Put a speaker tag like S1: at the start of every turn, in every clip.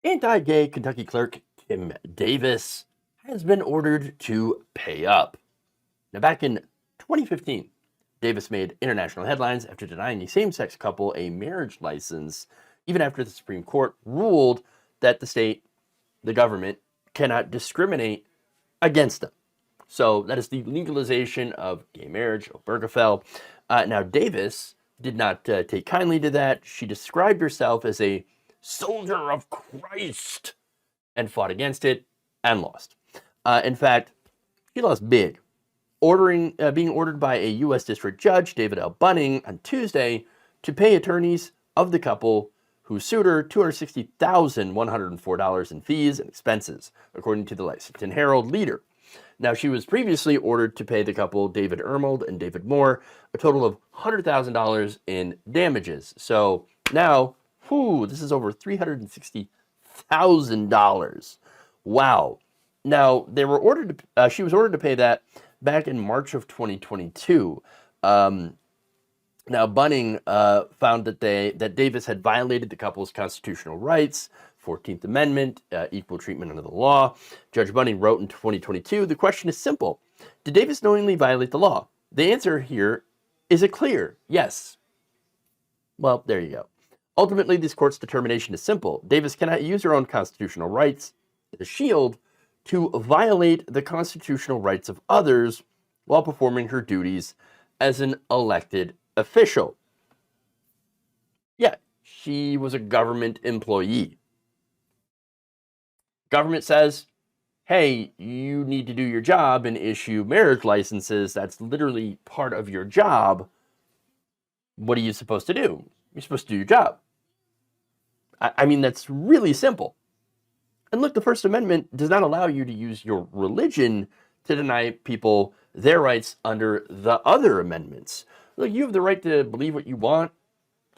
S1: Anti-gay Kentucky clerk Kim Davis has been ordered to pay up. Now, back in 2015, Davis made international headlines after denying a same-sex couple a marriage license, even after the Supreme Court ruled that the government, cannot discriminate against them. So that is the legalization of gay marriage, Obergefell. Now, Davis did not take kindly to that. She described herself as a soldier of Christ and fought against it and lost. In fact, she lost big, being ordered by a U.S. District Judge, David L. Bunning, on Tuesday to pay attorneys of the couple who sued her $260,104 in fees and expenses, according to the Lexington Herald-Leader. Now, she was previously ordered to pay the couple, David Ermold and David Moore, a total of $100,000 in damages. So now, this is over $360,000. Wow. Now, she was ordered to pay that back in March of 2022. Now, Bunning found that Davis had violated the couple's constitutional rights, 14th Amendment, equal treatment under the law. Judge Bunning wrote in 2022, the question is simple. Did Davis knowingly violate the law? The answer here is a clear yes. Well, there you go. Ultimately, this court's determination is simple. Davis cannot use her own constitutional rights as a shield to violate the constitutional rights of others while performing her duties as an elected official. Yeah, she was a government employee. Government says, hey, you need to do your job and issue marriage licenses. That's literally part of your job. What are you supposed to do? You're supposed to do your job. I mean, that's really simple. And look, the First Amendment does not allow you to use your religion to deny people their rights under the other amendments. Look, you have the right to believe what you want,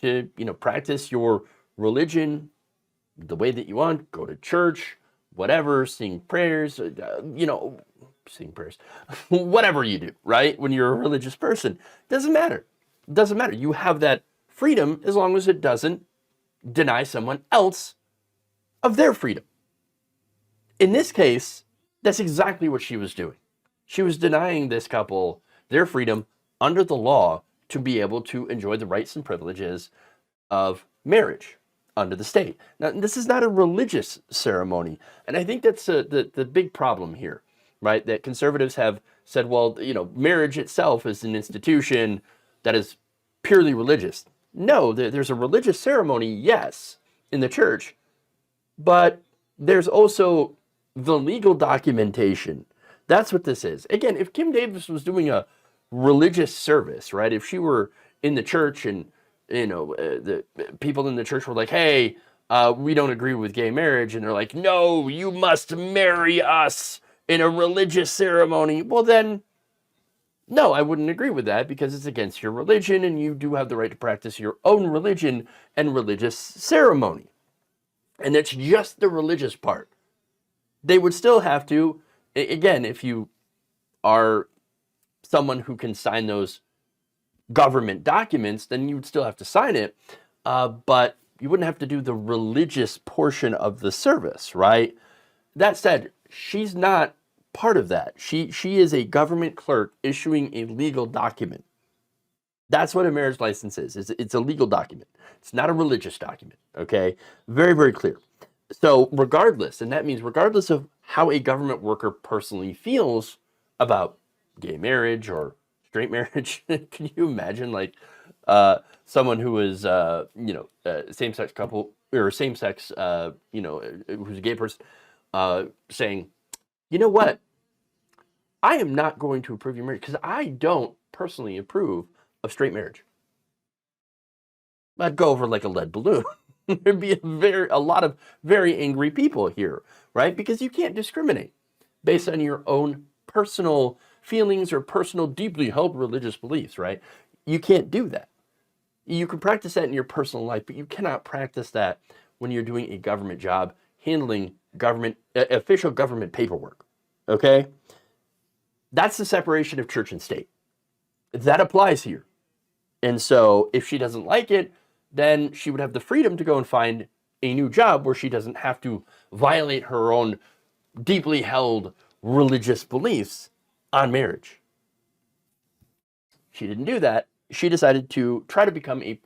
S1: to, practice your religion the way that you want, go to church, whatever, sing prayers, sing prayers, whatever you do, right? When you're a religious person, doesn't matter. It doesn't matter. You have that freedom as long as it doesn't deny someone else of their freedom. In this case, that's exactly what she was doing. She was denying this couple their freedom under the law to be able to enjoy the rights and privileges of marriage under the state. Now, this is not a religious ceremony, and I think that's the big problem here, right? That conservatives have said, well, marriage itself is an institution that is purely religious. No, there's a religious ceremony, yes, in the church, but there's also the legal documentation. That's what this is. Again, if Kim Davis was doing a religious service, right? If she were in the church and, the people in the church were like, hey, we don't agree with gay marriage. And they're like, no, you must marry us in a religious ceremony. Well, then, no, I wouldn't agree with that because it's against your religion and you do have the right to practice your own religion and religious ceremony. And it's just the religious part. They would still have to, again, if you are someone who can sign those government documents, then you would still have to sign it, but you wouldn't have to do the religious portion of the service, right? That said, she's not part of that. She is a government clerk issuing a legal document. That's what a marriage license is. It's a legal document. It's not a religious document, okay? Very, very clear. So regardless, and that means regardless of how a government worker personally feels about gay marriage or straight marriage, can you imagine someone who is, same-sex couple or same-sex, who's a gay person saying, you know what? I am not going to approve your marriage because I don't personally approve of straight marriage. I'd go over like a lead balloon. There'd be a lot of very angry people here, right? Because you can't discriminate based on your own personal feelings or personal deeply held religious beliefs, right? You can't do that. You can practice that in your personal life, but you cannot practice that when you're doing a government job, handling official government paperwork, okay? That's the separation of church and state. That applies here. And so if she doesn't like it, then she would have the freedom to go and find a new job where she doesn't have to violate her own deeply held religious beliefs on marriage. She didn't do that. She decided to try to become a,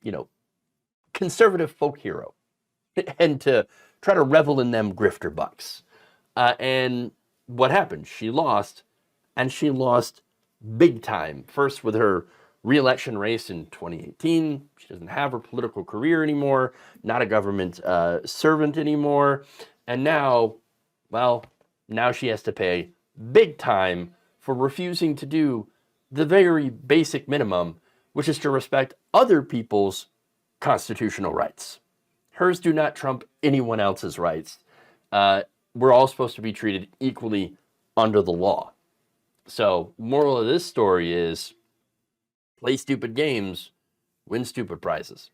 S1: you know, conservative folk hero and to try to revel in them grifter bucks. And what happened? She lost, and she lost big time. First, with her re-election race in 2018, she doesn't have her political career anymore, not a government servant anymore, and now, well, now she has to pay big time for refusing to do the very basic minimum, which is to respect other people's constitutional rights. Hers do not trump anyone else's rights. We're all supposed to be treated equally under the law. So, moral of this story is play stupid games, win stupid prizes.